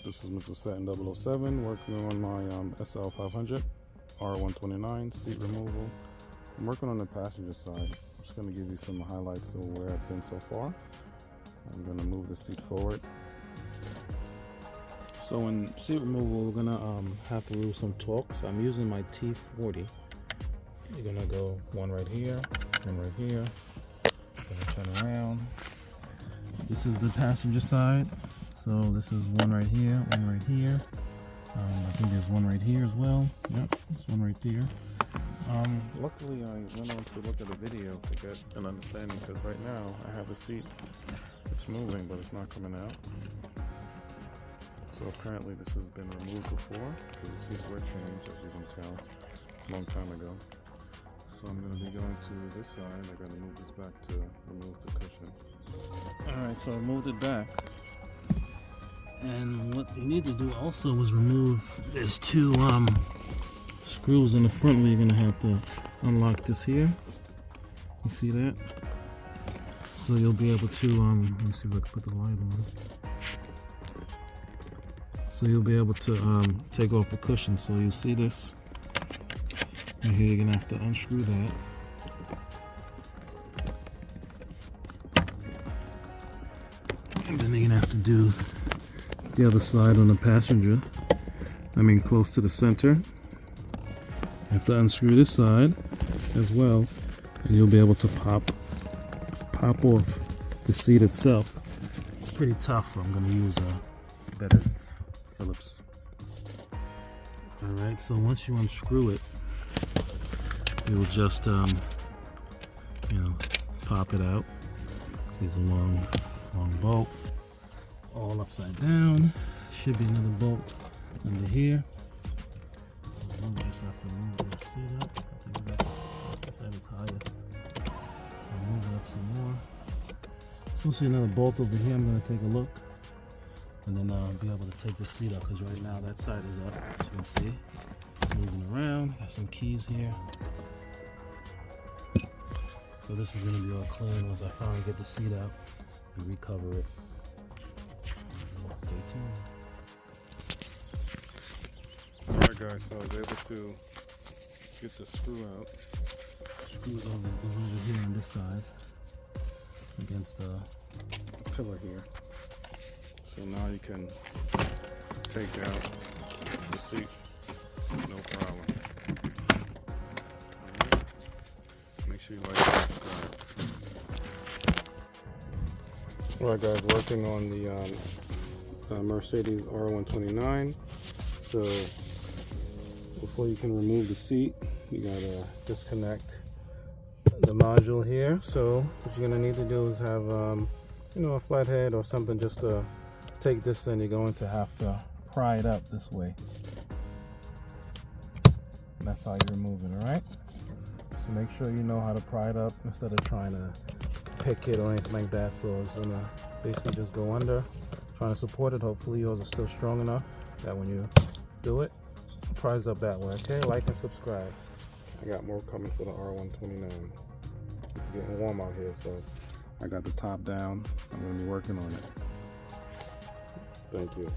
This is Mr. Satin 007 working on my SL500 R129 seat removal. I'm working on the passenger side. I'm just going to give you some highlights of where I've been so far. I'm going to move the seat forward. So in seat removal, we're going to have to remove some Torx. I'm using my T40. You're going to go one right here, one right here. Going to turn around. This is the passenger side. So this is one right here, one right here. I think there's one right here as well. Yep, there's one right there. Luckily I went on to look at a video to get an understanding, because right now I have the seat, it's moving but it's not coming out. So apparently this has been removed before, because the seats were changed, as you can tell, a long time ago. So I'm going to be going to this side. I'm going to move this back to remove the cushion. Alright, so I moved it back. And what you need to do also is remove, there's two screws in the front where you're going to have to unlock this here. You see that? So you'll be able to, let me see if I can put the light on. So you'll be able to take off the cushion. So you'll see this. And here you're going to have to unscrew that. And then you're going to have to do the other side on the passenger, close to the center. You have to unscrew this side as well, and you'll be able to pop off the seat itself. It's pretty tough, so I'm going to use a better Phillips. Alright, so once you unscrew it, you'll just pop it out. See, it's a long bolt, all upside down. Should be another bolt under here. So I just have to move this seat up. I think that's at its highest. So move it up some more. So see another bolt over here. I'm going to take a look, and then I'll be able to take the seat up, because right now that side is up, as you can see. It's moving around. Got some keys here. So this is going to be all clean once I finally get the seat out and recover it. Stay tuned. Alright guys, so I was able to get the screw out. The screw is over here on this side against the pillar here. So now you can take out the seat, no problem. Make sure you like and subscribe. Alright guys, working on the Mercedes R129. So before you can remove the seat, you gotta disconnect the module here. So what you're gonna need to do is have a flathead or something just to take this in. You're going to have to pry it up this way. And that's how you remove it, alright? So make sure you know how to pry it up instead of trying to pick it or anything like that. So it's gonna basically just go under, trying to support it. Hopefully yours is still strong enough that when you do it, prise up that way. Okay, like and subscribe. I got more coming for the R129. It's getting warm out here, so I got the top down. I'm gonna be working on it. Thank you.